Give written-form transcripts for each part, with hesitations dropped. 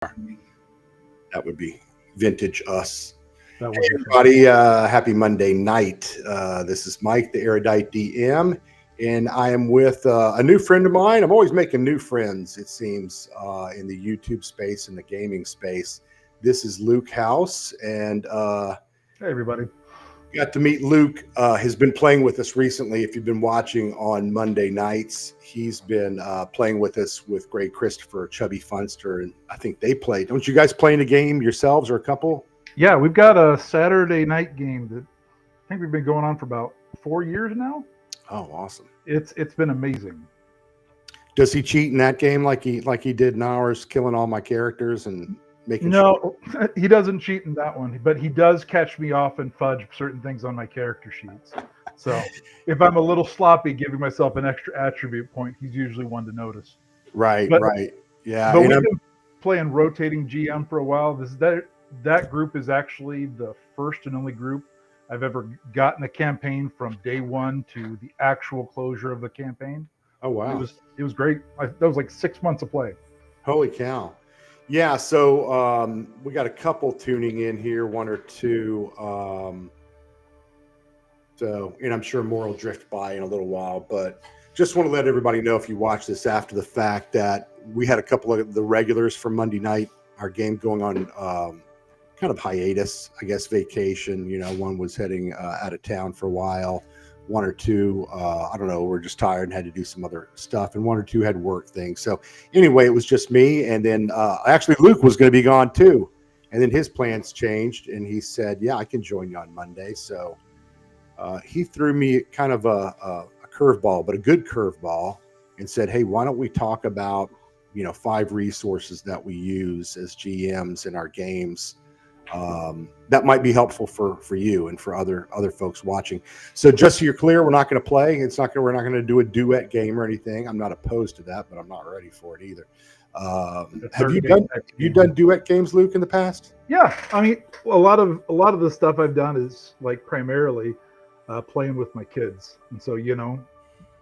That would be vintage us. That Hey, would be everybody. Happy Monday night. This is Mike, the Erudite DM, and I am with a new friend of mine. I'm always making new friends, it seems, in the YouTube space and the gaming space. This is Luke House, and Hey, everybody. got to meet Luke. Has been playing with us recently. If you've been watching on Monday nights, he's been playing with us with Greg Christopher, Chubby Funster, and I think they play. Don't you guys play in a game yourselves or a couple? Yeah, we've got a Saturday night game that I think we've been going on for about 4 years now. Oh, awesome. It's been amazing. Does he cheat in that game like he did in ours, killing all my characters and making sure? No, he doesn't cheat in that one, but he does catch me off and fudge certain things on my character sheets. So if I'm a little sloppy giving myself an extra attribute point, he's usually one to notice. Right, But- right. Yeah. But and we've I'm- been playing rotating GM for a while. That group is actually the first and only group I've ever gotten a campaign from day one to the actual closure of the campaign. oh, wow. It was great. That was like 6 months of play. Holy cow. Yeah, so we got a couple tuning in here, one or two. And I'm sure more will drift by in a little while, but just want to let everybody know, if you watch this after the fact, that we had a couple of the regulars from Monday night, our game going on kind of hiatus, I guess, vacation. You know, one was heading out of town for a while. One or two, I don't know, were just tired and had to do some other stuff. And one or two had work things. So anyway, it was just me. And then actually Luke was going to be gone too. And then his plans changed. And he said, yeah, I can join you on Monday. So he threw me kind of a curveball, but a good curveball, and said, hey, why don't we talk about, 5 resources that we use as GMs in our games that might be helpful for you and for other folks watching. So just so you're clear, we're not going to play. We're not going to do a duet game or anything. I'm not opposed to that, but I'm not ready for it either. Have you done duet games, Luke, in the past? Yeah, I mean, a lot of the stuff I've done is like primarily playing with my kids, and so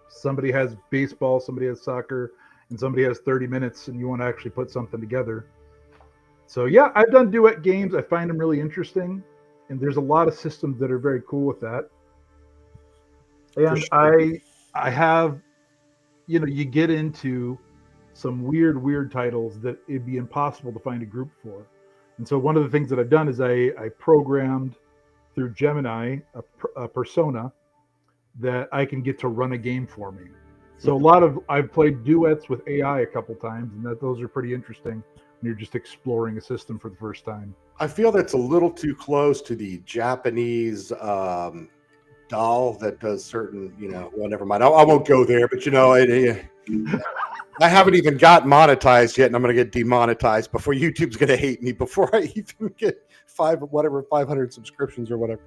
somebody has baseball, somebody has soccer, and somebody has 30 minutes, and you want to actually put something together. So yeah, I've done duet games. I find them really interesting, and there's a lot of systems that are very cool with that. And sure. I have, you get into some weird titles that it'd be impossible to find a group for. And so one of the things that I've done is I programmed through Gemini a persona that I can get to run a game for me. So I've played duets with AI a couple times, and those are pretty interesting. You're just exploring a system for the first time. I feel that's a little too close to the Japanese doll that does certain, well, never mind. I won't go there, but I haven't even got monetized yet, and I'm going to get demonetized before YouTube's going to hate me before I even get 500 subscriptions or whatever.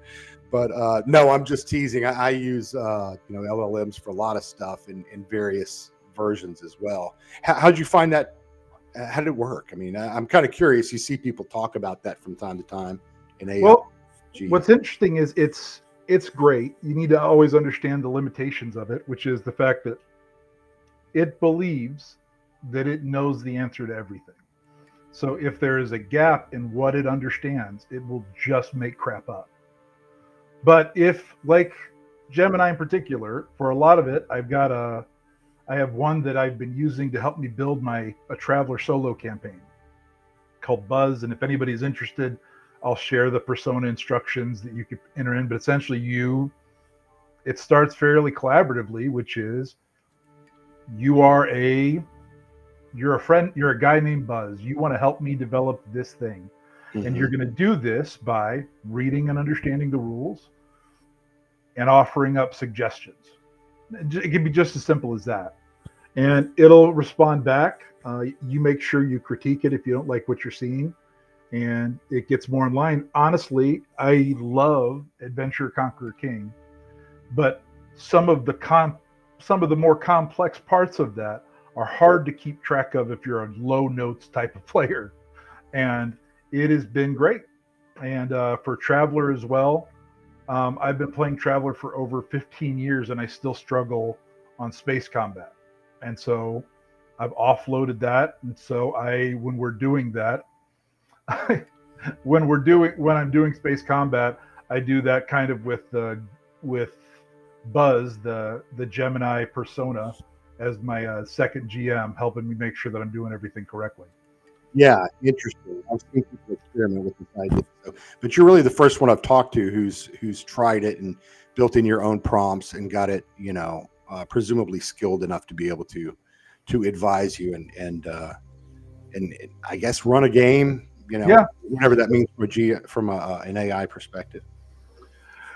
But no, I'm just teasing. I use LLMs for a lot of stuff in various versions as well. How'd you find that? How did it work? I mean, I'm kind of curious. You see people talk about that from time to time in AI. Well, what's interesting is it's great. You need to always understand the limitations of it, which is the fact that it believes that it knows the answer to everything. So if there is a gap in what it understands, it will just make crap up. But if, like Gemini in particular, for a lot of it, I have one that I've been using to help me build a Traveler solo campaign called Buzz. And if anybody's interested, I'll share the persona instructions that you could enter in. But essentially it starts fairly collaboratively, which is you're a friend, you're a guy named Buzz. You want to help me develop this thing. Mm-hmm. And you're going to do this by reading and understanding the rules and offering up suggestions. It can be just as simple as that. And it'll respond back. You make sure you critique it if you don't like what you're seeing, and it gets more in line. Honestly, I love Adventure Conqueror King, but some of the more complex parts of that are hard to keep track of if you're a low notes type of player. And it has been great. And for Traveler as well, I've been playing Traveler for over 15 years, and I still struggle on space combat. And so I've offloaded that, and so when we're doing that, when I'm doing space combat, I do that kind of with Buzz, the Gemini persona, as my second GM, helping me make sure that I'm doing everything correctly. Yeah, interesting. I've seen people experiment with this idea. So, but you're really the first one I've talked to who's tried it and built in your own prompts and got it, presumably skilled enough to be able to advise you and I guess run a game, Yeah. whatever that means from an AI perspective.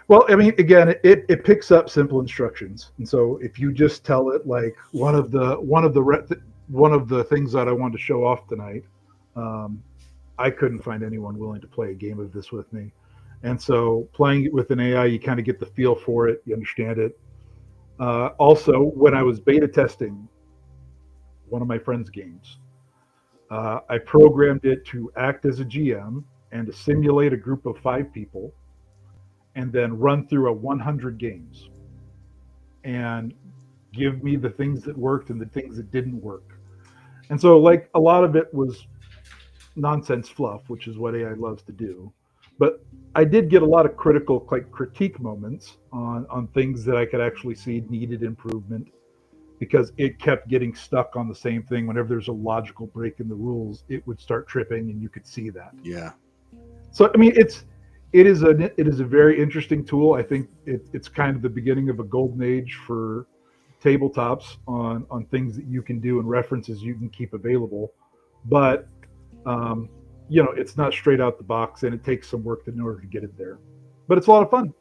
Well, I mean, again, it picks up simple instructions, and so if you just tell it like one of the things that I wanted to show off tonight, I couldn't find anyone willing to play a game of this with me, and so playing it with an AI, you kind of get the feel for it, you understand it. Also, when I was beta testing one of my friend's games, I programmed it to act as a GM and to simulate a group of 5 people, and then run through 100 games and give me the things that worked and the things that didn't work. And so, like, a lot of it was nonsense fluff, which is what AI loves to do. But I did get a lot of critique moments on things that I could actually see needed improvement, because it kept getting stuck on the same thing. Whenever there's a logical break in the rules, it would start tripping, and you could see that. Yeah. So, I mean, it is a very interesting tool. I think it's kind of the beginning of a golden age for tabletops on things that you can do and references you can keep available. But it's not straight out the box, and it takes some work in order to get it there. But it's a lot of fun.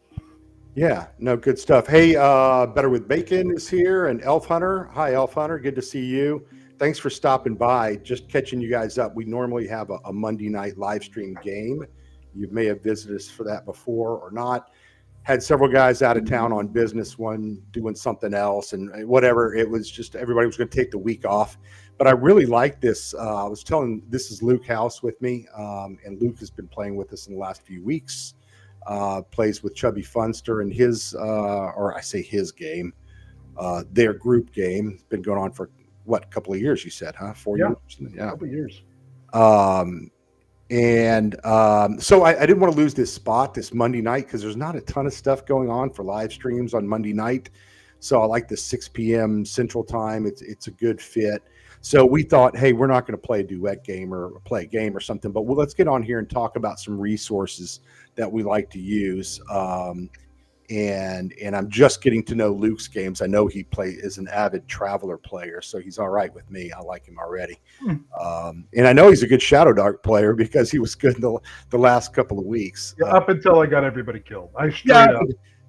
Yeah, no, good stuff. Hey, Better with Bacon is here, and Elf Hunter. Hi, Elf Hunter. Good to see you. Thanks for stopping by. Just catching you guys up. We normally have a Monday night live stream game. You may have visited us for that before or not. Had several guys out of town on business, one doing something else, and whatever. It was just everybody was going to take the week off. But I really like this. I was telling, this is Luke House with me, and Luke has been playing with us in the last few weeks. Plays with Chubby Funster and his game, their group game. It's been going on for a couple of years, you said, huh? 4 years? Yeah, a couple of years. So I didn't want to lose this spot this Monday night, because there's not a ton of stuff going on for live streams on Monday night. So I like the 6 p.m. Central Time. It's a good fit. So we thought, hey, we're not going to play a duet game or play a game or something, but let's get on here and talk about some resources that we like to use. And I'm just getting to know Luke's games. I know he is an avid Traveler player, so he's all right with me. I like him already. And I know he's a good Shadow Dark player, because he was good the last couple of weeks. Yeah, up until I got everybody killed. I straight up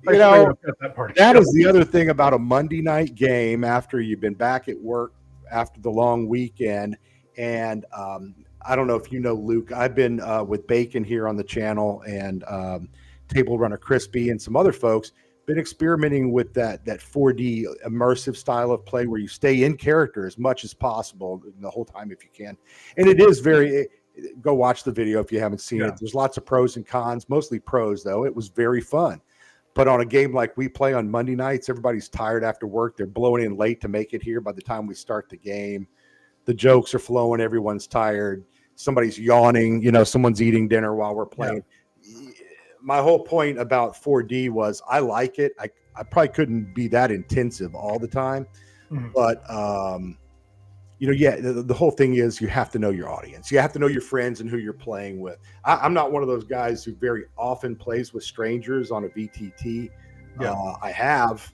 got that part. That is the other thing about a Monday night game after you've been back at work after the long weekend. And I don't know if you know Luke. I've been with Bacon here on the channel, and Table Runner Crispy and some other folks been experimenting with that 4D immersive style of play, where you stay in character as much as possible the whole time if you can. And it is go watch the video if you haven't seen it. There's lots of pros and cons, mostly pros though. It was very fun. But on a game like we play on Monday nights, everybody's tired after work. They're blowing in late to make it here by the time we start the game. The jokes are flowing. Everyone's tired. Somebody's yawning. Someone's eating dinner while we're playing. Yeah. My whole point about 4D was I like it. I probably couldn't be that intensive all the time. Mm-hmm. But, the whole thing is you have to know your audience. You have to know your friends and who you're playing with. I'm not one of those guys who very often plays with strangers on a VTT. Yeah. I have,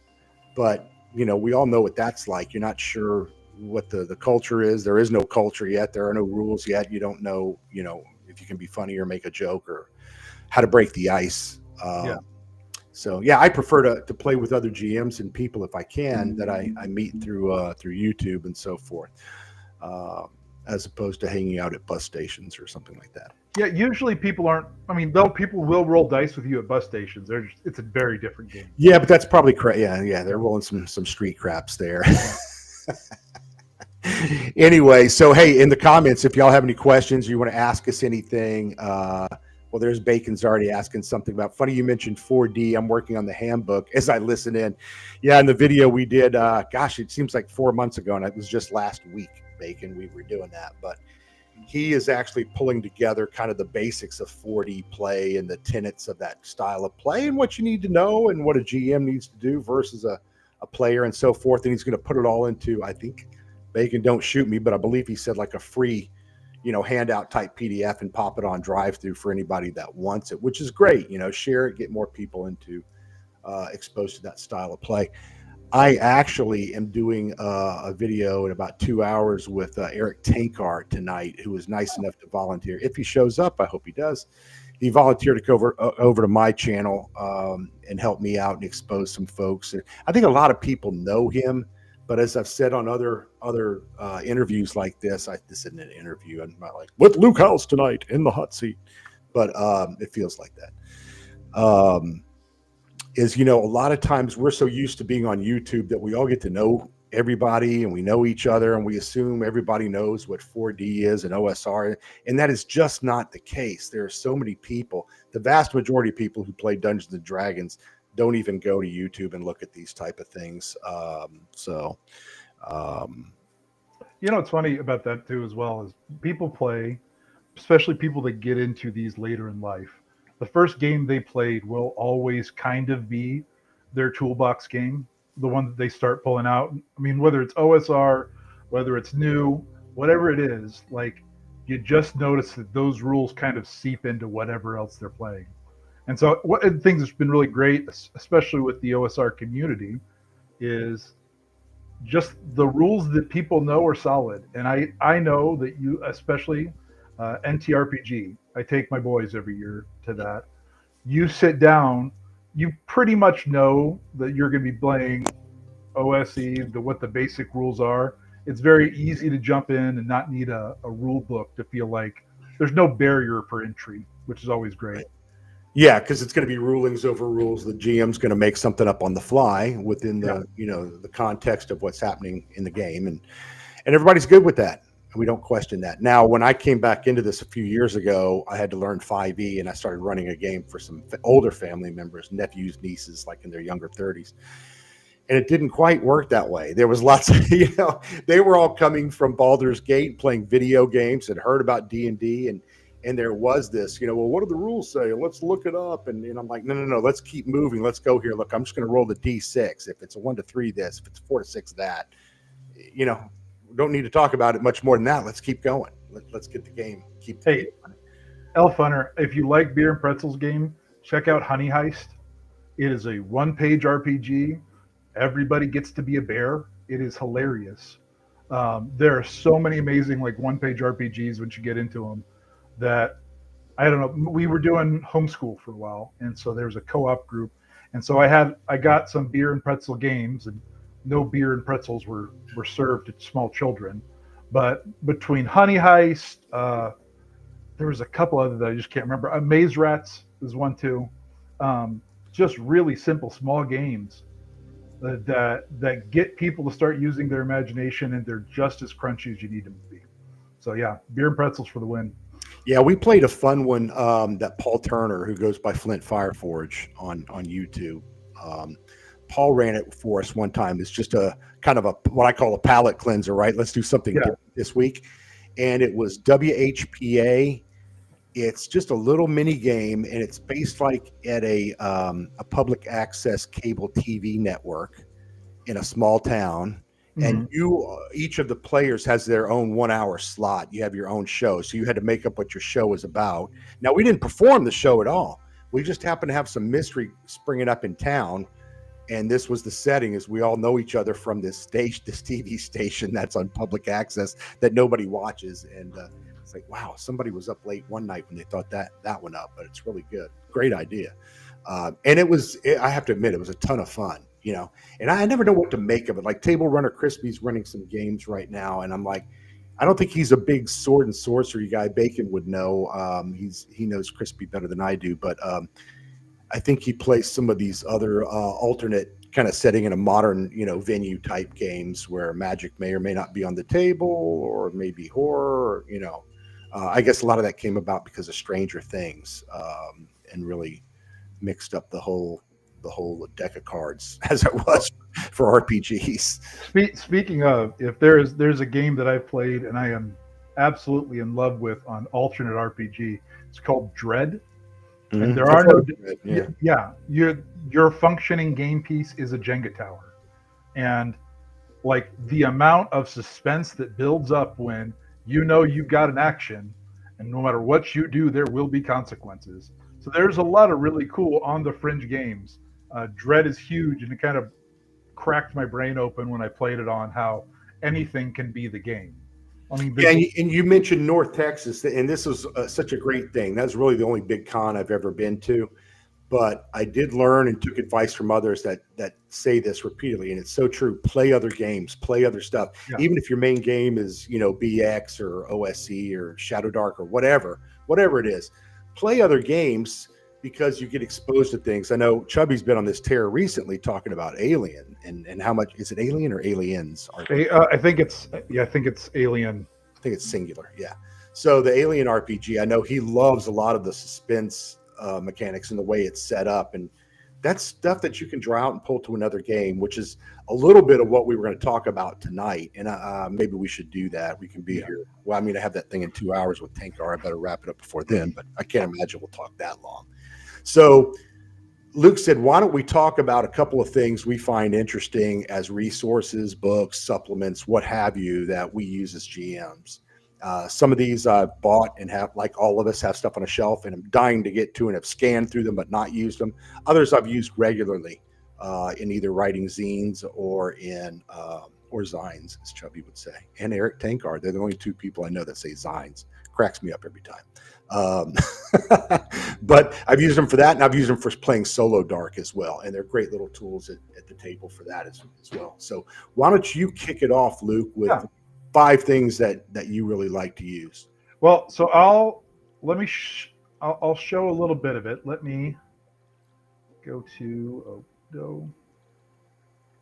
but, we all know what that's like. You're not sure what the culture is. There is no culture yet. There are no rules yet. You don't know, if you can be funny or make a joke or how to break the ice. So I prefer to play with other GMs and people if I can that I meet through YouTube and so forth, as opposed to hanging out at bus stations or something like that. Yeah, usually people aren't. I mean, people will roll dice with you at bus stations. It's a very different game. Yeah, but that's probably yeah. They're rolling some street craps there. Anyway, so hey, in the comments, if y'all have any questions, you want to ask us anything. Well, there's Bacon's already asking something about. Funny you mentioned 4D. I'm working on the handbook as I listen in. Yeah, in the video we did, it seems like 4 months ago, and it was just last week. Bacon, we were doing that. But he is actually pulling together kind of the basics of 4D play and the tenets of that style of play and what you need to know and what a GM needs to do versus a player and so forth. And he's going to put it all into, I think, Bacon, don't shoot me, but I believe he said like a free, handout type PDF and pop it on drive through for anybody that wants it, which is great. Share it, get more people into exposed to that style of play. I actually am doing a video in about 2 hours with Eric Tankard tonight, who was nice enough to volunteer. If he shows up, I hope he does. He volunteered to go over to my channel and help me out and expose some folks. I think a lot of people know him, but as I've said on other interviews like this, this isn't an interview. I'm not like, with Luke House tonight in the hot seat, but it feels like that. Is, a lot of times we're so used to being on YouTube that we all get to know everybody and we know each other and we assume everybody knows what 4D is and OSR. And that is just not the case. There are so many people. The vast majority of people who play Dungeons and Dragons don't even go to YouTube and look at these type of things. What's funny about that too, as well, is people play, especially people that get into these later in life. The first game they played will always kind of be their toolbox game, the one that they start pulling out. I mean, whether it's OSR, whether it's new, whatever it is, like you just notice that those rules kind of seep into whatever else they're playing. And so one of the things that's been really great, especially with the OSR community, is just the rules that people know are solid. And I know that you, especially NTRPG, I take my boys every year to that. You sit down, you pretty much know that you're going to be playing OSE, what the basic rules are. It's very easy to jump in and not need a rule book to feel like there's no barrier for entry, which is always great. Right. Yeah, because it's going to be rulings over rules. The GM's going to make something up on the fly within the the context of what's happening in the game, and everybody's good with that. We don't question that. Now, when I came back into this a few years ago, I had to learn 5e, and I started running a game for some older family members, nephews, nieces, like in their younger 30s. And it didn't quite work that way. There was lots of, they were all coming from Baldur's Gate, playing video games, and heard about D&D, and there was this, well, what do the rules say? Let's look it up. And I'm like, no, let's keep moving. Let's go here. Look, I'm just going to roll the D6. If it's a 1 to 3, this. If it's 4 to 6, that. Don't need to talk about it much more than that. Let's keep going. Let's get the game. Hey, Elf Hunter, if you like Beer and Pretzels game, check out Honey Heist. It is a one-page RPG. Everybody gets to be a bear. It is hilarious. There are so many amazing one-page RPGs once you get into them that, I don't know, we were doing homeschool for a while, and so there was a co-op group, and so I got some Beer and Pretzel games, and no beer and pretzels were served to small children. But between Honey Heist, there was a couple other that I just can't remember. Maze Rats is one too. Just really simple, small games that get people to start using their imagination, and they're just as crunchy as you need them to be. So yeah, Beer and Pretzels for the win. Yeah, we played a fun one that Paul Turner, who goes by Flint Fireforge on YouTube. Paul ran it for us one time. It's just a kind of what I call a palate cleanser, right? Let's do something different this week. And it was WHPA. It's just a little mini game, and it's based like at a public access cable TV network in a small town. And each of the players has their own 1 hour slot. You have your own show. So you had to make up what your show was about. Now, we didn't perform the show at all. We just happened to have some mystery springing up in town. And this was the setting, as we all know each other from this TV station that's on public access that nobody watches. And it's like, wow, somebody was up late one night when they thought that one up, but it's really good. Great idea. And I have to admit, it was a ton of fun, and I never know what to make of it. Like Table Runner Crispy's running some games right now. And I'm like, I don't think he's a big sword and sorcery guy. Bacon would know. He knows Crispy better than I do, but I think he plays some of these other alternate kind of setting in a modern, venue type games where magic may or may not be on the table, or maybe horror. I guess a lot of that came about because of Stranger Things, and really mixed up the whole deck of cards as it was for RPGs. Speaking of, if there's a game that I've played and I am absolutely in love with on alternate RPG, it's called Dread. And there I've are heard no, of it, yeah. yeah, your functioning game piece is a Jenga tower, and like the amount of suspense that builds up when you know you've got an action, and no matter what you do, there will be consequences. So there's a lot of really cool on the fringe games. Dread is huge, and it kind of cracked my brain open when I played it on how anything can be the game. I mean, Yeah, and you mentioned North Texas, and this was such a great thing. That's really the only big con I've ever been to. But I did learn and took advice from others that say this repeatedly, and it's so true. Play other games, play other stuff. Yeah. Even if your main game is, BX or OSC or Shadow Dark or whatever it is, play other games because you get exposed to things. I know Chubby's been on this tear recently talking about Alien and how much is it Alien or Aliens? I think it's Alien. I think it's singular. Yeah. So the Alien RPG, I know he loves a lot of the suspense mechanics and the way it's set up, and that's stuff that you can draw out and pull to another game, which is a little bit of what we were going to talk about tonight. And maybe we should do that. We can be here. Well, I mean, I have that thing in 2 hours with Tankar. I better wrap it up before then, but I can't imagine we'll talk that long. So Luke said, why don't we talk about a couple of things we find interesting as resources, books, supplements, what have you, that we use as GMs. Some of these I've bought and have, like all of us, have stuff on a shelf and I'm dying to get to and have scanned through them but not used them. Others I've used regularly in either writing zines or in or zines, as Chubby would say. And Eric Tankard, they're the only two people I know that say zines. Cracks me up every time. But I've used them for that, and I've used them for playing solo dark as well. And they're great little tools at the table for that as well. So why don't you kick it off, Luke, with 5 things that you really like to use? Well, so I'll show a little bit of it. Let me go to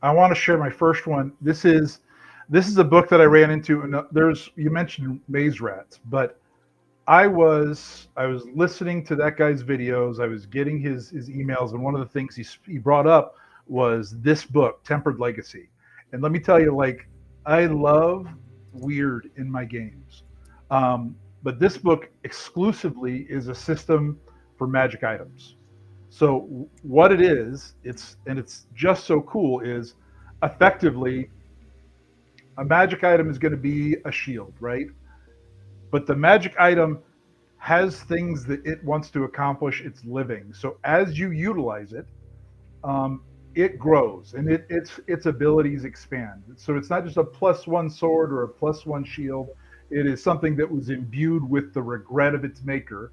I want to share my first one. This is a book that I ran into, and you mentioned maze rats, but I was listening to that guy's videos. I was getting his emails, and one of the things he brought up was this book, Tempered Legacy. And let me tell you, like, I love weird in my games, but this book exclusively is a system for magic items. So what it is, it's just so cool, is effectively a magic item is going to be a shield, right? But the magic item has things that it wants to accomplish. It's living. So as you utilize it, it grows and its abilities expand. So it's not just a +1 sword or a +1 shield. It is something that was imbued with the regret of its maker.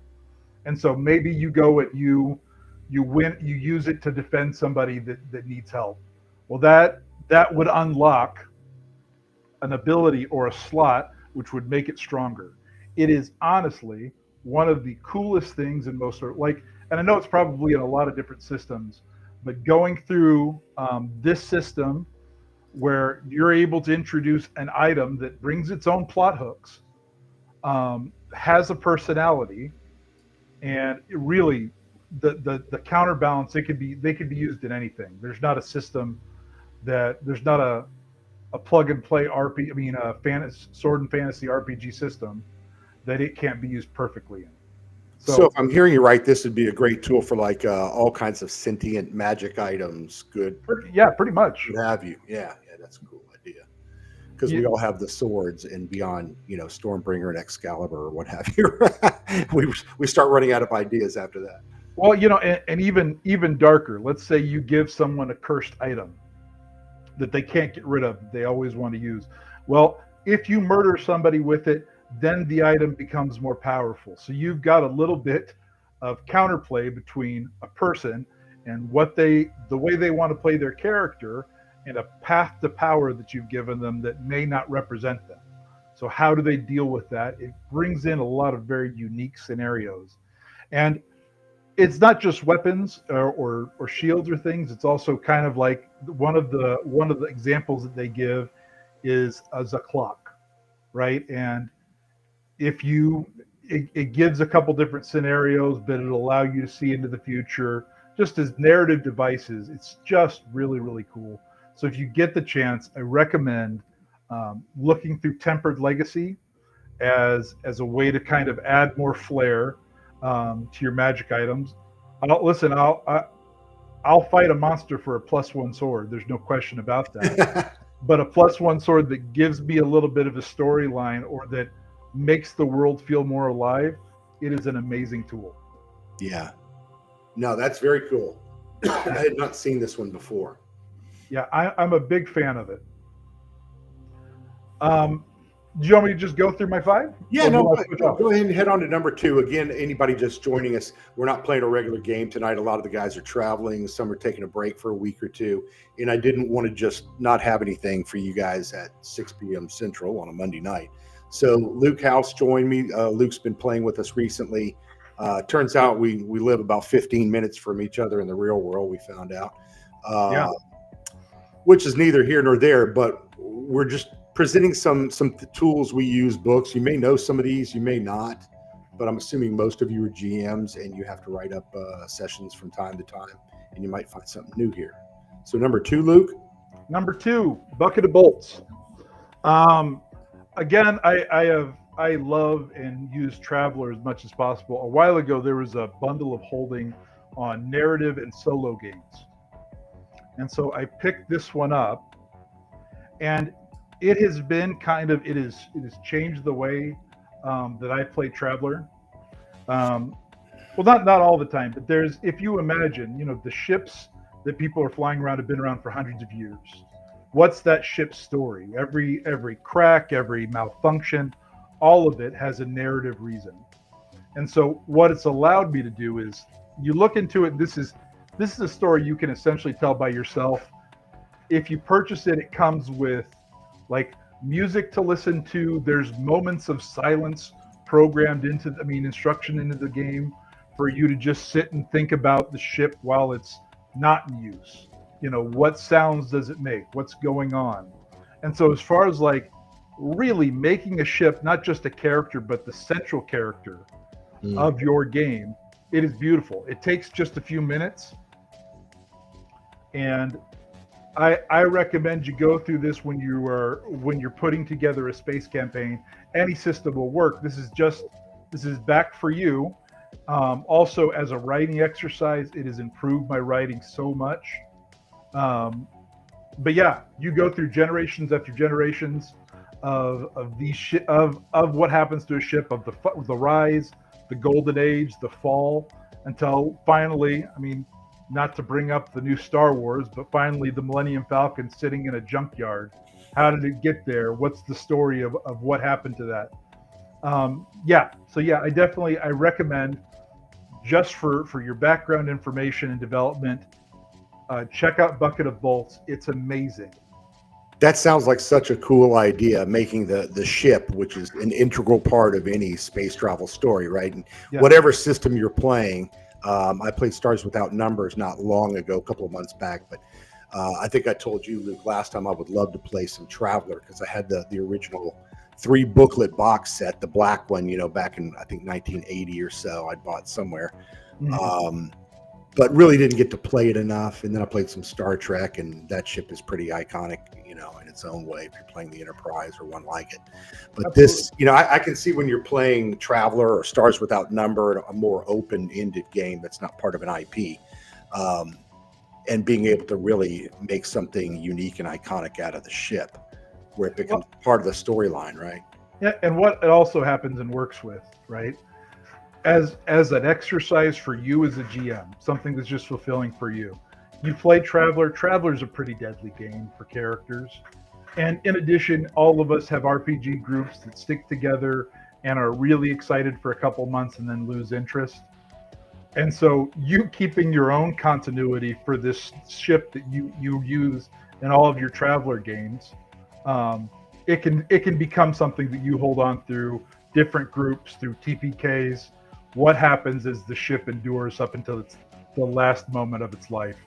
And so maybe you go at you use it to defend somebody that needs help. Well, that would unlock an ability or a slot which would make it stronger. It is honestly one of the coolest things in most, and I know it's probably in a lot of different systems, but going through this system where you're able to introduce an item that brings its own plot hooks, has a personality, and it really the counterbalance, they could be used in anything. There's not a system there's not a plug and play sword and fantasy RPG system that it can't be used perfectly in. So if I'm hearing you right, this would be a great tool for like all kinds of sentient magic items. Good. Yeah, pretty much. What have you? Yeah, that's a cool idea. Because we all have the swords, and beyond, Stormbringer and Excalibur or what have you. we start running out of ideas after that. Well, and even darker. Let's say you give someone a cursed item that they can't get rid of, they always want to use. Well, if you murder somebody with it, then the item becomes more powerful. So you've got a little bit of counterplay between a person and the way they want to play their character, and a path to power that you've given them that may not represent them. So how do they deal with that? It brings in a lot of very unique scenarios. And it's not just weapons or shields or things. It's also kind of like one of the examples that they give is as a clock, right? And it gives a couple different scenarios, but it'll allow you to see into the future just as narrative devices. It's just really, really cool. So if you get the chance, I recommend looking through Tempered Legacy as a way to kind of add more flair to your magic items. I'll fight a monster for a +1 sword. There's no question about that. But a +1 sword that gives me a little bit of a storyline or that makes the world feel more alive, it is an amazing tool. Yeah. No, that's very cool. I had not seen this one before. Yeah, I'm a big fan of it. Do you want me to just go through my 5? Yeah, no, go ahead and head on to number 2. Again, anybody just joining us, we're not playing a regular game tonight. A lot of the guys are traveling. Some are taking a break for a week or two. And I didn't want to just not have anything for you guys at 6 p.m. Central on a Monday night. So Luke House joined me. Luke's been playing with us recently. Turns out we live about 15 minutes from each other in the real world, we found out. Which is neither here nor there, but we're just presenting some tools we use, books. You may know some of these, you may not, but I'm assuming most of you are GMs and you have to write up sessions from time to time, and you might find something new here. So number 2, Luke? Number 2, Bucket of Bolts. Again, I love and use Traveler as much as possible. A while ago, there was a bundle of holding on narrative and solo games. And so I picked this one up, and it has been it has changed the way that I play Traveler. Well, not all the time, but if you imagine, the ships that people are flying around have been around for hundreds of years. What's that ship's story? Every crack, every malfunction, all of it has a narrative reason. And so what it's allowed me to do is you look into it. This is a story you can essentially tell by yourself. If you purchase it, it comes with like music to listen to. There's moments of silence programmed instruction into the game for you to just sit and think about the ship while it's not in use. What sounds does it make? What's going on? And so as far as like really making a ship, not just a character, but the central character of your game, it is beautiful. It takes just a few minutes. And I recommend you go through this when you're putting together a space campaign. Any system will work. This is back for you. Also, as a writing exercise, it has improved my writing so much. But yeah, you go through generations after generations of what happens to a ship, of the rise, the golden age, the fall, until finally, not to bring up the new Star Wars, but finally the Millennium Falcon sitting in a junkyard. How did it get there? What's the story of what happened to that? I recommend, just for your background information and development, check out Bucket of Bolts. It's amazing. That sounds like such a cool idea, making the ship, which is an integral part of any space travel story, right? And whatever system you're playing, I played Stars Without Numbers not long ago, a couple of months back, but I think I told you, Luke, last time I would love to play some Traveler because I had the original 3 booklet box set, the black one, back in, I think, 1980 or so, I'd bought somewhere. But really didn't get to play it enough. And then I played some Star Trek, and that ship is pretty iconic, in its own way, if you're playing the Enterprise or one like it. But This, I can see when you're playing Traveler or Stars Without Number, a more open-ended game that's not part of an IP, and being able to really make something unique and iconic out of the ship, where it becomes part of the storyline, right? Yeah, and what it also happens and works with, right? As an exercise for you as a GM, something that's just fulfilling for you. You play Traveler. Traveler's a pretty deadly game for characters. And in addition, all of us have RPG groups that stick together and are really excited for a couple months and then lose interest. And so you keeping your own continuity for this ship that you use in all of your Traveler games, it can become something that you hold on through different groups, through TPKs. What happens as the ship endures up until it's the last moment of its life.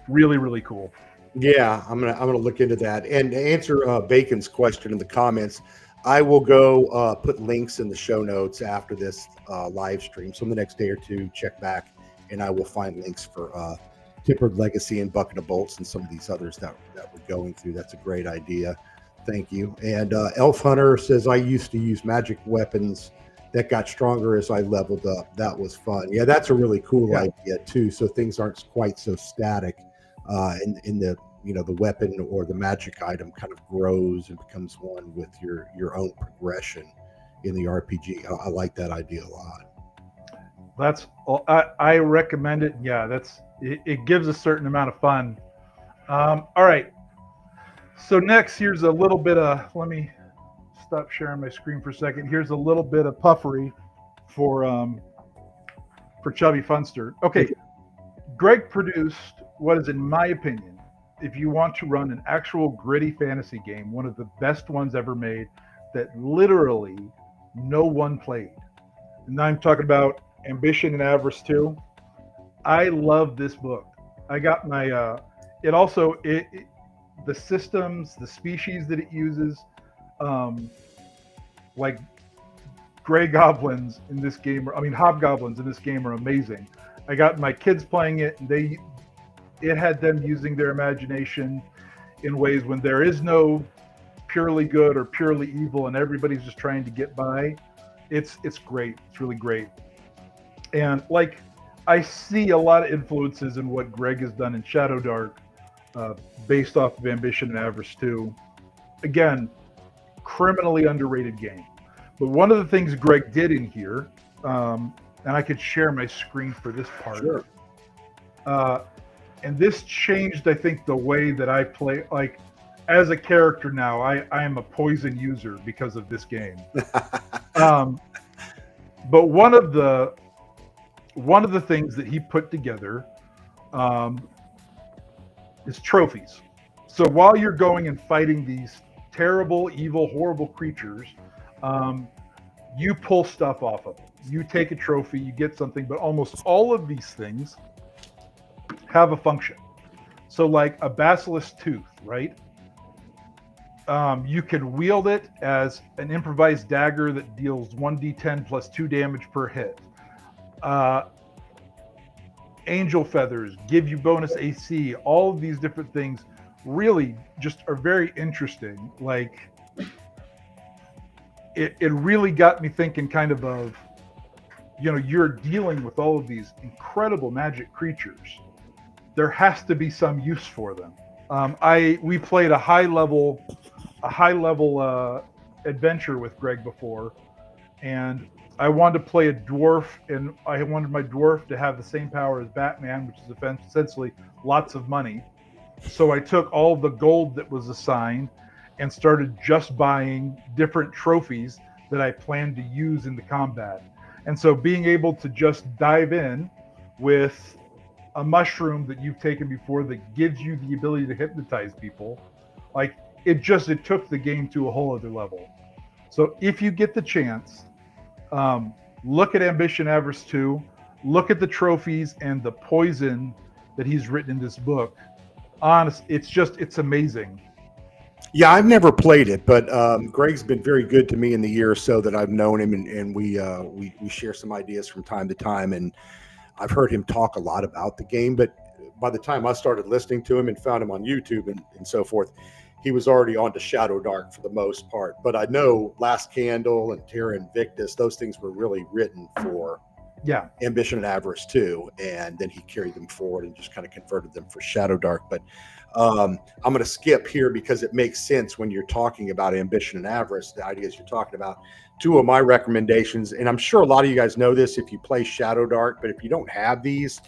Really, really cool. Yeah, I'm gonna look into that. And to answer Bacon's question in the comments, I will go put links in the show notes after this live stream. So in the next day or two, check back, and I will find links for Tippered Legacy and Bucket of Bolts and some of these others that we're going through. That's a great idea. Thank you. And Elf Hunter says, I used to use magic weapons that got stronger as I leveled up. That was fun. Yeah, that's a really cool idea too. So things aren't quite so static in the, the weapon or the magic item kind of grows and becomes one with your own progression in the RPG. I like that idea a lot. That's I recommend it. Yeah, it gives a certain amount of fun. All right. So next, here's a little bit of, let me stop sharing my screen for a second. Here's a little bit of puffery for Chubby Funster. Okay, Greg produced what is, in my opinion, if you want to run an actual gritty fantasy game, one of the best ones ever made that literally no one played. And I'm talking about Ambition and Avarice 2. I love this book. I got my, the systems, the species that it uses, like gray goblins in this game, hobgoblins in this game are amazing. I got my kids playing it, and it had them using their imagination in ways when there is no purely good or purely evil, and everybody's just trying to get by. It's great. It's really great. And like, I see a lot of influences in what Greg has done in Shadow Dark, based off of Ambition and Avarice 2. Again, criminally underrated game. But one of the things Greg did in here, and I could share my screen for this part. Sure. And this changed, I think, the way that I play. Like, as a character now, I am a poison user because of this game. But one of the things that he put together is trophies. So while you're going and fighting these terrible, evil, horrible creatures, you pull stuff off of them. You take a trophy, you get something, but almost all of these things have a function. So like a basilisk tooth, right? You can wield it as an improvised dagger that deals 1d10 plus 2 damage per hit. Angel feathers give you bonus AC. All of these different things really just are very interesting. Like, it really got me thinking kind of, you're dealing with all of these incredible magic creatures. There has to be some use for them. We played a high level adventure with Greg before, and I wanted to play a dwarf, and I wanted my dwarf to have the same power as Batman, which is essentially lots of money. So I took all the gold that was assigned and started just buying different trophies that I planned to use in the combat. And so being able to just dive in with a mushroom that you've taken before that gives you the ability to hypnotize people, like, it took the game to a whole other level. So if you get the chance, look at Ambition Avarice 2, look at the trophies and the poison that he's written in this book. Honest, it's amazing. Yeah, I've never played it, but Greg's been very good to me in the year or so that I've known him, and we share some ideas from time to time, and I've heard him talk a lot about the game, but by the time I started listening to him and found him on YouTube and so forth, he was already on to Shadow Dark for the most part. But I know Last Candle and Terra Invictus, those things were really written for Ambition and Avarice 2, and then he carried them forward and just kind of converted them for Shadow Dark. But I'm going to skip here because it makes sense when you're talking about Ambition and Avarice, the ideas you're talking about. Two of my recommendations, and I'm sure a lot of you guys know this if you play Shadow Dark, but if you don't have these,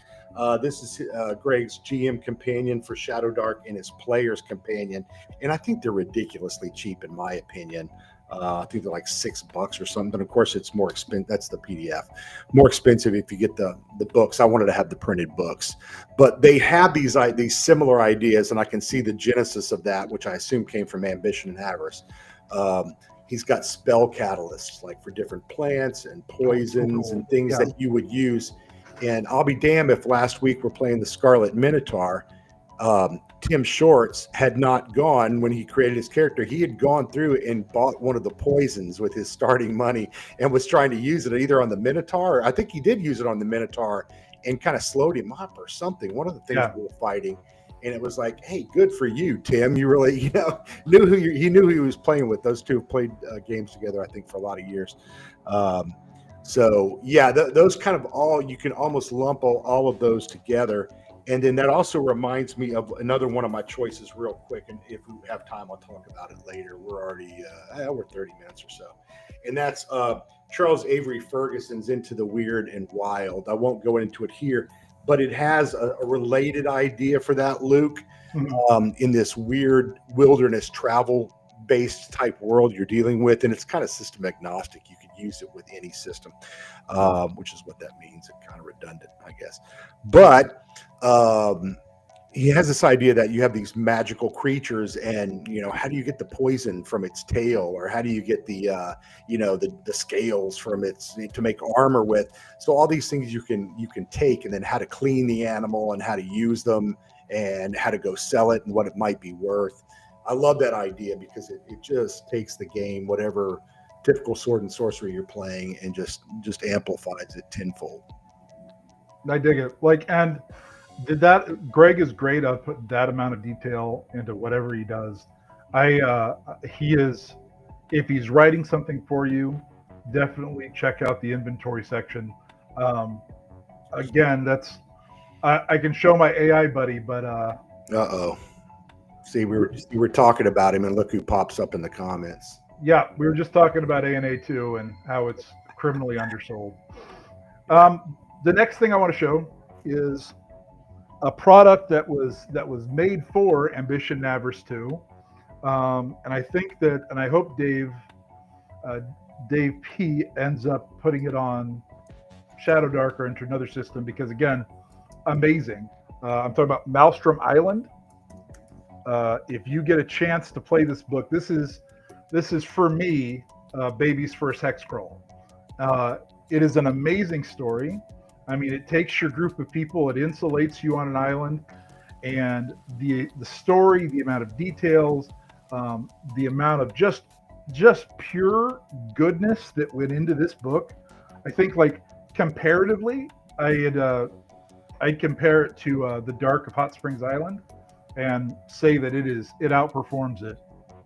this is Greg's GM companion for Shadow Dark and his player's companion, and I think they're ridiculously cheap in my opinion. I think they're like $6 or something. Of course, it's more expensive. That's the PDF. More expensive if you get the books. I wanted to have the printed books, but they have these similar ideas, and I can see the genesis of that, which I assume came from Ambition and Avarice. He's got spell catalysts like for different plants and poisons and things that you would use. And I'll be damned if last week we're playing the Scarlet Minotaur, Tim Shorts had not gone when he created his character. He had gone through and bought one of the poisons with his starting money and was trying to use it either on the Minotaur. I think he did use it on the Minotaur and kind of slowed him up or something. One of the things we were fighting. And it was like, hey, good for you, Tim. You really, he knew who he was playing with. Those two have played games together, I think, for a lot of years. So yeah, those kind of you can almost lump all of those together. And then that also reminds me of another one of my choices real quick. And if we have time, I'll talk about it later. We're already, we're 30 minutes or so. And that's Charles Avery Ferguson's Into the Weird and Wild. I won't go into it here, but it has a related idea for that, Luke, in this weird wilderness travel based type world you're dealing with. And it's kind of system agnostic. You could use it with any system, which is what that means. It's kind of redundant, I guess. But he has this idea that you have these magical creatures, and how do you get the poison from its tail, or how do you get the the scales from its to make armor with? So all these things you can take, and then how to clean the animal and how to use them and how to go sell it and what it might be worth. I love that idea because it just takes the game, whatever typical sword and sorcery you're playing, and just amplifies it tenfold. I dig it. And Greg is great at putting that amount of detail into whatever he does. He is, if he's writing something for you, definitely check out the inventory section. Again, I can show my AI buddy, but see, we were talking about him, and look who pops up in the comments. Yeah, we were just talking about ANA 2 and how it's criminally undersold. The next thing I want to show is a product that was made for Ambition Avarice 2, and I think that, and I hope Dave P ends up putting it on Shadow Dark or into another system, because again, amazing. I'm talking about Maelstrom Island. If you get a chance to play this book, this is for me baby's first hex crawl. It is an amazing story. I mean, it takes your group of people, it insulates you on an island, and the story, the amount of details, the amount of just pure goodness that went into this book. I think, like, comparatively, I'd compare it to The Dark of Hot Springs Island, and say that it outperforms it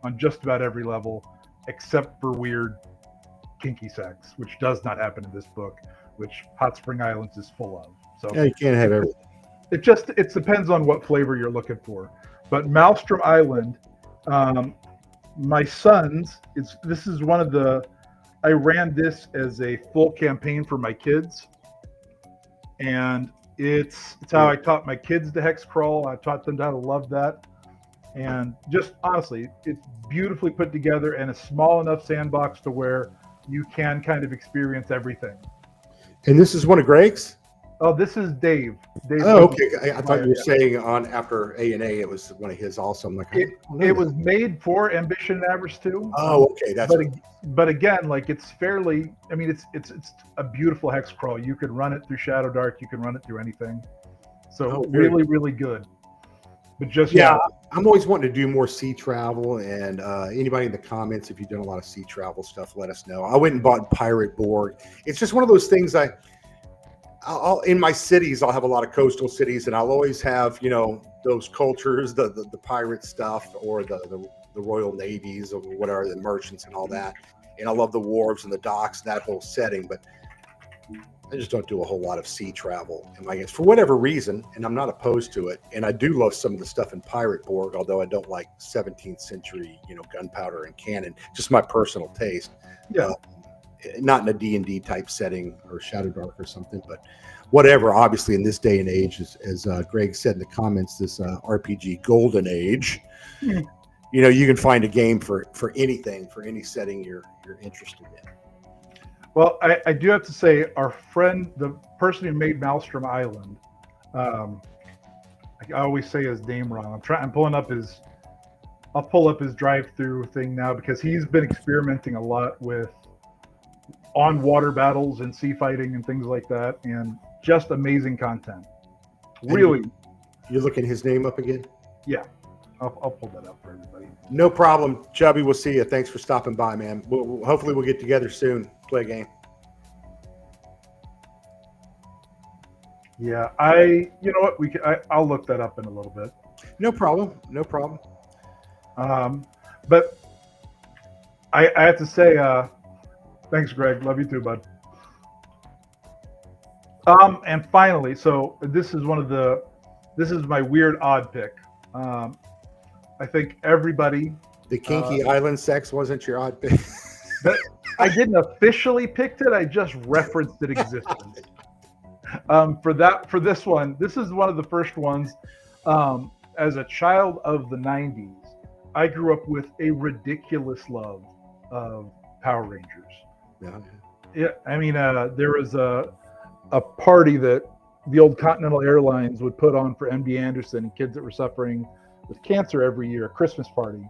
on just about every level, except for weird kinky sex, which does not happen in this book, which Hot Spring Islands is full of. So yeah, you can't have everything. It depends on what flavor you're looking for. But Maelstrom Island, my sons, this is one of the, I ran this as a full campaign for my kids, and it's how I taught my kids to hex crawl. I taught them how to love that. And just honestly, it's beautifully put together and a small enough sandbox to where you can kind of experience everything. And this is one of Greg's? Oh, this is Dave. Oh, okay. I thought you were saying on after A&A it was one of his also. I'm like, it was made for Ambition Avarice 2. Oh, okay. That's but again, like, it's fairly, I mean, it's a beautiful hex crawl. You can run it through Shadow Dark, you can run it through anything. So really, really good. But just I'm always wanting to do more sea travel, and anybody in the comments, if you've done a lot of sea travel stuff, let us know. I went and bought Pirate Board. It's just one of those things. I'll in my cities, I'll have a lot of coastal cities, and I'll always have those cultures, the pirate stuff, or the Royal Navies, or whatever, the merchants and all that. And I love the wharves and the docks, that whole setting, but I just don't do a whole lot of sea travel in my games for whatever reason, and I'm not opposed to it. And I do love some of the stuff in Pirate Borg, although I don't like 17th century, gunpowder and cannon. Just my personal taste. Yeah. Not in a D&D type setting or Shadow Dark or something, but whatever. Obviously, in this day and age, as Greg said in the comments, this RPG golden age. Mm. You can find a game for anything, for any setting you're interested in. Well, I do have to say, our friend, the person who made Maelstrom Island, I always say his name wrong. I'm pulling up I'll pull up his drive-through thing now, because he's been experimenting a lot with on-water battles and sea fighting and things like that, and just amazing content. Really. You're looking his name up again? Yeah, I'll pull that up for everybody. No problem, Chubby. We'll see you. Thanks for stopping by, man. Hopefully we'll get together soon. Play a game. Yeah, you know what? I'll look that up in a little bit. No problem. No problem. But I have to say, thanks, Greg. Love you too, bud. And finally, so this is my weird odd pick. I think everybody. The kinky island sex wasn't your odd pick. I didn't officially pick it. I just referenced its existence. For this one, this is one of the first ones. As a child of the 90s, I grew up with a ridiculous love of Power Rangers. Yeah, I mean, there was a party that the old Continental Airlines would put on for MD Anderson and kids that were suffering with cancer every year, a Christmas party.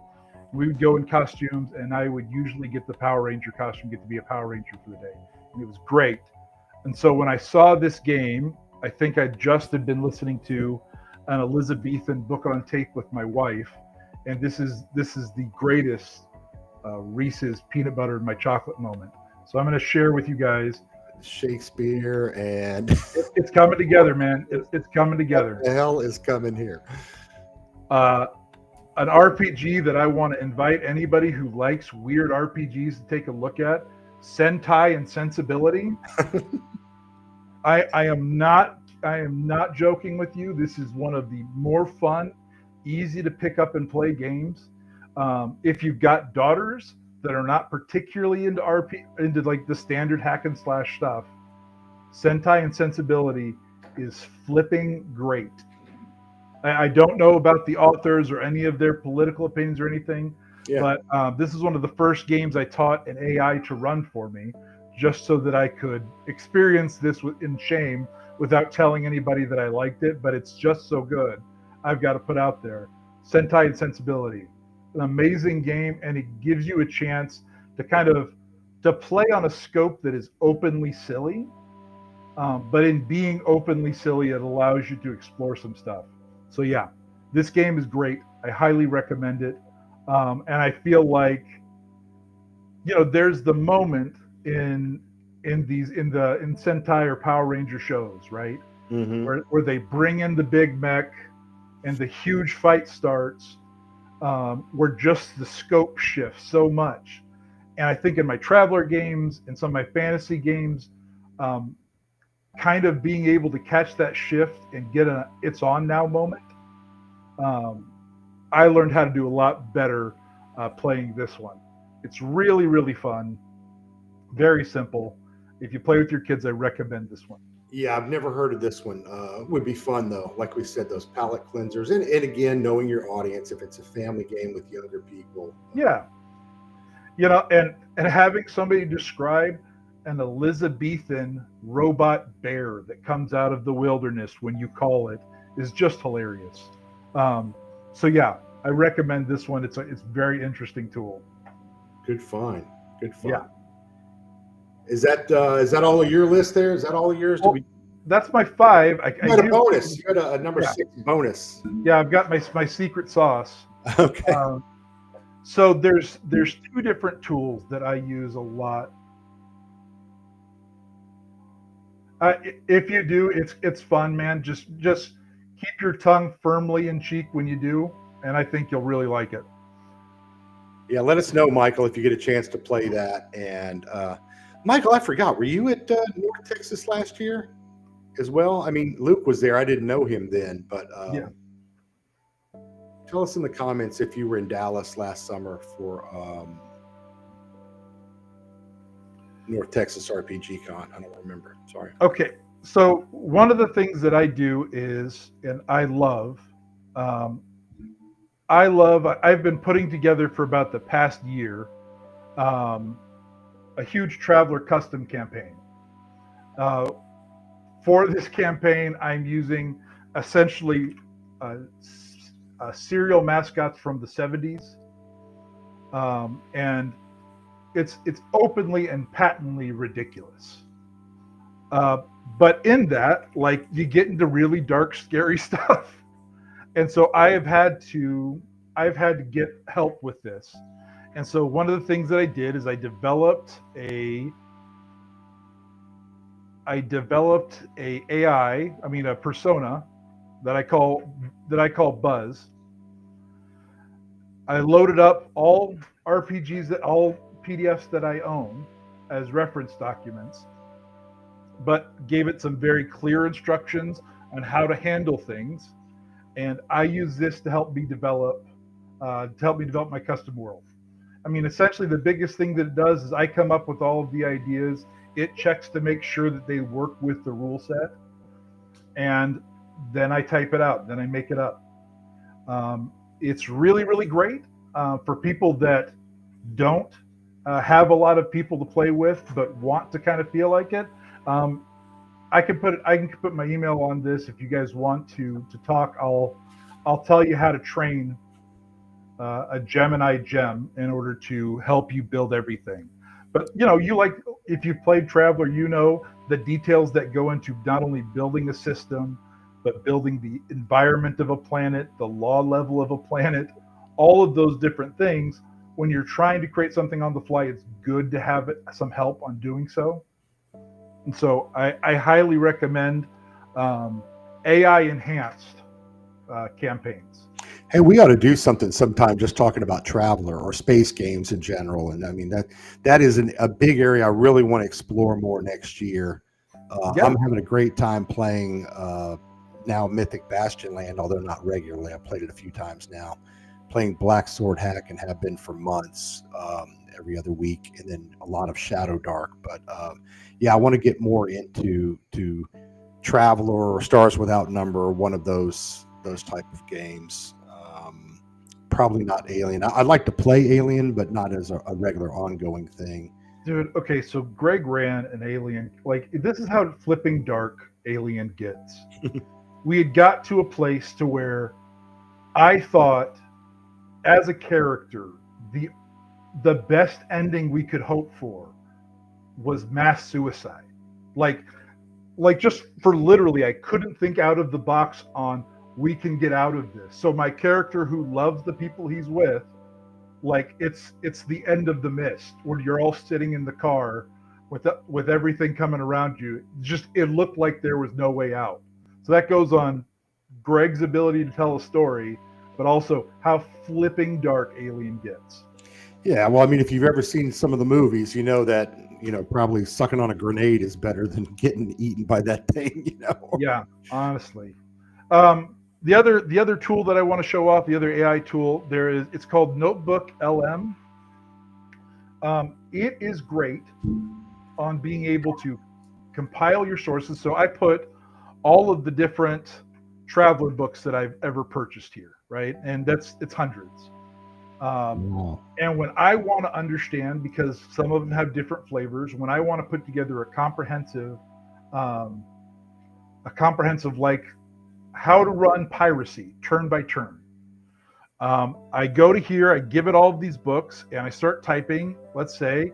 We would go in costumes, and I would usually get the Power Ranger costume, get to be a Power Ranger for the day. And it was great. And so when I saw this game, I think I just had been listening to an Elizabethan book on tape with my wife. And this is the greatest Reese's peanut butter in my chocolate moment. So I'm going to share with you guys. Shakespeare and it's coming together, man. It's coming together. What the hell is coming here? An RPG that I want to invite anybody who likes weird RPGs to take a look at. Sentai and Sensibility. I am not joking with you. This is one of the more fun, easy to pick up and play games. If you've got daughters that are not particularly into like the standard hack and slash stuff, Sentai and Sensibility is flipping great. I don't know about the authors or any of their political opinions or anything, but this is one of the first games I taught an AI to run for me, just so that I could experience this in shame without telling anybody that I liked it. But it's just so good, I've got to put out there. Sentai and Sensibility, an amazing game, and it gives you a chance to play on a scope that is openly silly. But in being openly silly, it allows you to explore some stuff. So yeah, this game is great. I highly recommend it. And I feel like, there's the moment in Sentai or Power Ranger shows, right? Mm-hmm. Where they bring in the big mech and the huge fight starts, where just the scope shifts so much. And I think in my Traveler games and some of my fantasy games, kind of being able to catch that shift and get a "it's on now" moment. I learned how to do a lot better playing this one. It's really, really fun. Very simple. If you play with your kids, I recommend this one. Yeah, I've never heard of this one. Would be fun though. Like we said, those palate cleansers, and again, knowing your audience. If it's a family game with younger people. Yeah, and having somebody describe an Elizabethan robot bear that comes out of the wilderness when you call it is just hilarious. So yeah, I recommend this one. It's a very interesting tool. Good find. Yeah. Is that all of your list there? Is that all of yours? That's my 5. You had a bonus. You had a number 6 bonus. Yeah, I've got my secret sauce. Okay. So there's 2 different tools that I use a lot. If you do, it's fun, man. Just keep your tongue firmly in cheek when you do, and I think you'll really like it. Yeah, let us know, Michael, if you get a chance to play that. And Michael, I forgot, were you at North Texas last year as well? I mean, Luke was there. I didn't know him then, but yeah. Tell us in the comments if you were in Dallas last summer for North Texas RPG Con. I don't remember. Sorry. Okay. So one of the things that I do is, and I've been putting together for about the past year, a huge Traveler custom campaign. For this campaign, I'm using essentially serial mascots from the 70s. And it's openly and patently ridiculous. But in that, like, you get into really dark, scary stuff. And so I've had to get help with this. And so one of the things that I did is I developed a AI, I mean a persona that I call Buzz. I loaded up all all PDFs that I own as reference documents, but gave it some very clear instructions on how to handle things. And I use this to help me develop my custom world. I mean, essentially, the biggest thing that it does is I come up with all of the ideas. It checks to make sure that they work with the rule set, and then I type it out. Then I make it up. It's really, really great for people that don't have a lot of people to play with, but want to kind of feel like it. I can put my email on this if you guys want to talk. I'll tell you how to train a Gemini gem in order to help you build everything. But if you've played Traveler, you know the details that go into not only building a system, but building the environment of a planet, the law level of a planet, all of those different things. When you're trying to create something on the fly, it's good to have some help on doing so. And so I highly recommend AI enhanced campaigns. Hey, we ought to do something sometime just talking about Traveler or space games in general. And I mean, that is a big area I really want to explore more next year. Yeah. I'm having a great time playing now Mythic Bastion Land, although not regularly. I've played it a few times now. Playing Black Sword Hack and have been for months, every other week, and then a lot of Shadow Dark. But yeah, I want to get more into Traveler or Stars Without Number, or one of those type of games. Probably not Alien. I'd like to play Alien, but not as a regular ongoing thing. Dude, okay, so Greg ran an Alien. Like, this is how flipping dark Alien gets. We had got to a place to where I thought, as a character, the best ending we could hope for was mass suicide. Like just for literally, I couldn't think out of the box on we can get out of this. So my character, who loves the people he's with, like it's the end of the mist where you're all sitting in the car with everything coming around you. It looked like there was no way out. So that goes on Greg's ability to tell a story, but also how flipping dark Alien gets. Yeah, well, I mean, if you've ever seen some of the movies, you know that probably sucking on a grenade is better than getting eaten by that thing. Yeah, honestly. The other tool that I want to show off, the other AI tool, it's called Notebook LM. It is great on being able to compile your sources. So I put all of the different Traveler books that I've ever purchased here, right? And it's hundreds. And when I want to understand, because some of them have different flavors, when I want to put together a comprehensive like how to run piracy turn by turn, I go to here, I give it all of these books, and I start typing, let's say,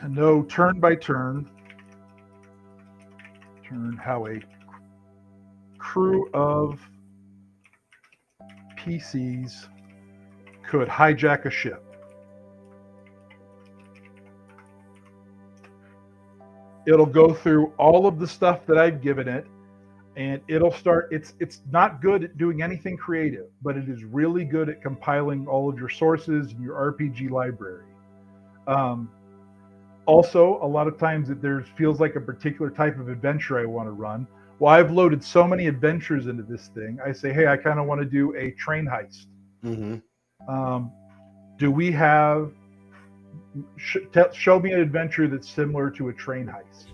to know turn by turn how a crew of PCs could hijack a ship. It'll go through all of the stuff that I've given it, and it'll start. It's not good at doing anything creative, but it is really good at compiling all of your sources and your RPG library. Also, a lot of times there feels like a particular type of adventure I want to run. Well, I've loaded so many adventures into this thing. I say, hey, I kind of want to do a train heist. Mm-hmm. Do we have? Show me an adventure that's similar to a train heist.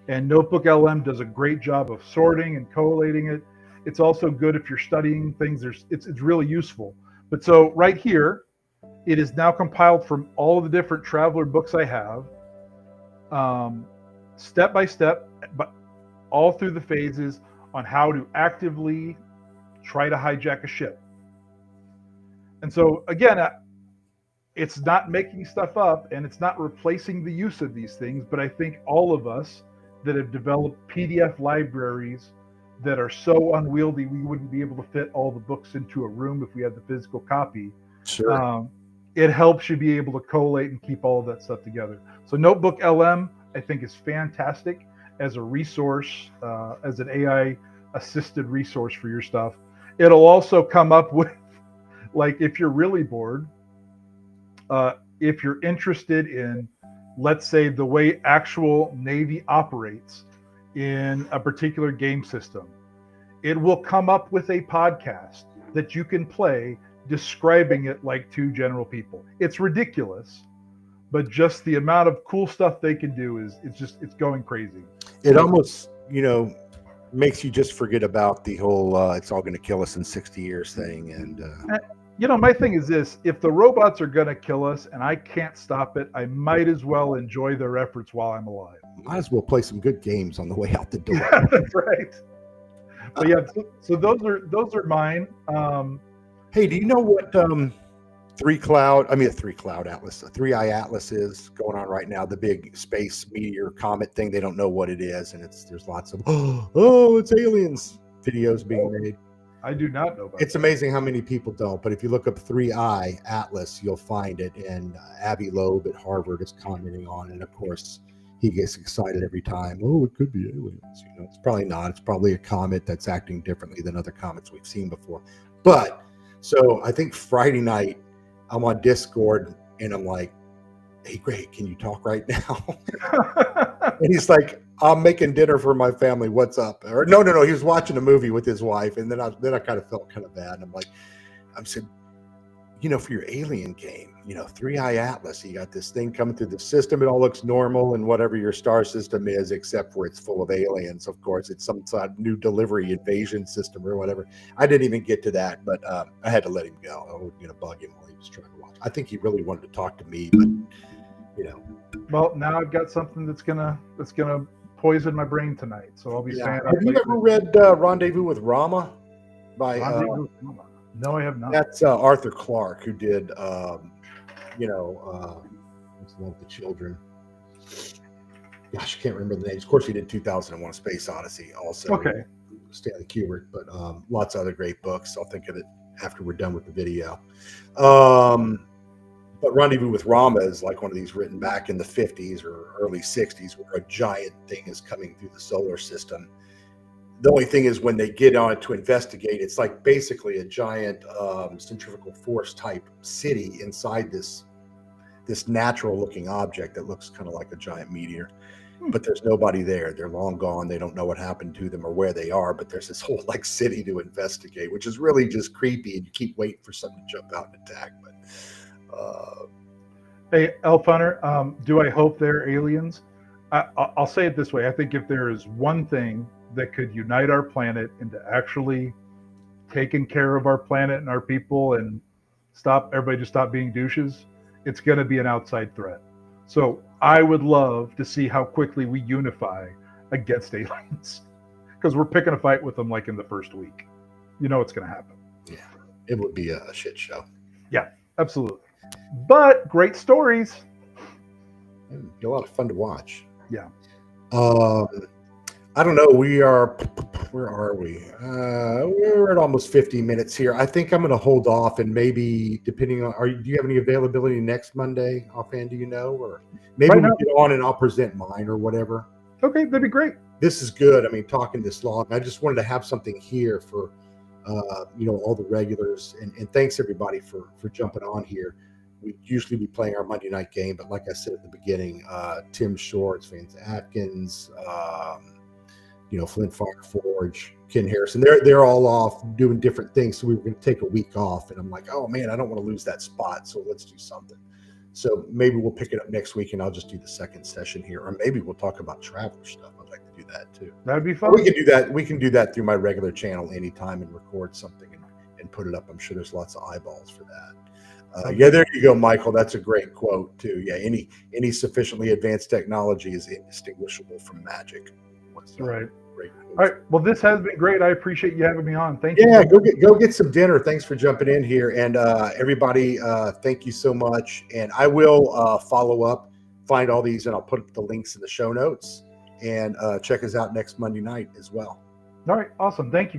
And Notebook LM does a great job of sorting and collating it. It's also good if you're studying things. It's really useful. But so right here, it is now compiled from all of the different Traveler books I have, step by step, but all through the phases on how to actively try to hijack a ship. And so again, it's not making stuff up, and it's not replacing the use of these things, but I think all of us that have developed PDF libraries that are so unwieldy we wouldn't be able to fit all the books into a room if we had the physical copy. Sure. It helps you be able to collate and keep all of that stuff together. So Notebook LM, I think, is fantastic as a resource, as an AI assisted resource for your stuff. It'll also come up with, like, if you're really bored, if you're interested in, let's say, the way actual Navy operates in a particular game system, it will come up with a podcast that you can play describing it like two general people. It's ridiculous, but just the amount of cool stuff they can do it's going crazy. It almost, makes you just forget about the whole it's all going to kill us in 60 years thing. And my thing is this: if the robots are going to kill us and I can't stop it, I might as well enjoy their efforts while I'm alive. might as well play some good games on the way out the door. Yeah, that's right. But yeah, so those are mine. Hey, do you know what 3i Atlas is going on right now? The big space meteor comet thing. They don't know what it is, and there's lots of it's aliens videos being made. I do not know about It's amazing how many people don't. But if you look up 3i Atlas, you'll find it. And Abbey Loeb at Harvard is commenting on it. And of course, he gets excited every time. Oh, it could be aliens. It's probably not. It's probably a comet that's acting differently than other comets we've seen before. But so I think Friday night, I'm on Discord and I'm like, hey, Greg, can you talk right now? And he's like, I'm making dinner for my family. What's up? Or no. He was watching a movie with his wife. And then I kind of felt kind of bad. And I'm said, for your alien game, 3i Atlas, you got this thing coming through the system. It all looks normal and whatever your star system is, except for it's full of aliens. Of course, it's some sort of new delivery invasion system or whatever. I didn't even get to that, but I had to let him go. I wasn't going to bug him while he was trying to watch. I think he really wanted to talk to me, but Well, now I've got something that's gonna poison my brain tonight. So I'll be saying. Have you ever read Rendezvous with Rama by? No, I have not. That's Arthur Clarke, who did, what's the one with the children? Gosh, I can't remember the names. Of course, he did 2001: A Space Odyssey, also. Okay. Stanley Kubrick, but lots of other great books. I'll think of it after we're done with the video. But Rendezvous with Rama is like one of these written back in the 50s or early 60s, where a giant thing is coming through the solar system. The only thing is when they get on it to investigate, it's like basically a giant centrifugal force type city inside this natural looking object that looks kind of like a giant meteor. But there's nobody there. They're long gone. They don't know what happened to them or where they are, but there's this whole like city to investigate, which is really just creepy. And you keep waiting for something to jump out and attack. But hey, Elf Hunter, do I hope they're aliens? I'll say it this way. I think if there is one thing that could unite our planet into actually taking care of our planet and our people and stop being douches, it's going to be an outside threat. So I would love to see how quickly we unify against aliens, because we're picking a fight with them like in the first week. It's going to happen. Yeah, it would be a shit show. Yeah, absolutely. But great stories. It'd be a lot of fun to watch. Yeah. I don't know. Where are we? We're at almost 50 minutes here. I think I'm going to hold off and maybe, depending on, do you have any availability next Monday offhand? Do you know? Or maybe we'll get on and I'll present mine or whatever. Okay, that'd be great. This is good. I mean, talking this long, I just wanted to have something here for, all the regulars. And thanks everybody for jumping on here. We usually be playing our Monday night game, but like I said at the beginning, Tim Shorts, Vance Atkins, Flint Fire Forge, Ken Harrison, they're all off doing different things. So we were going to take a week off, and I'm like, oh man, I don't want to lose that spot. So let's do something. So maybe we'll pick it up next week and I'll just do the second session here, or maybe we'll talk about Traveler stuff. I'd like to do that too. That'd be fun. We can do that. We can do that through my regular channel anytime and record something and put it up. I'm sure there's lots of eyeballs for that. Yeah, there you go, Michael. That's a great quote too. Yeah, any sufficiently advanced technology is indistinguishable from magic. Right. All right. Well, this has been great. I appreciate you having me on. Thank you. Yeah, go get some dinner. Thanks for jumping in here, and everybody, thank you so much. And I will follow up, find all these, and I'll put the links in the show notes. And check us out next Monday night as well. All right, awesome. Thank you.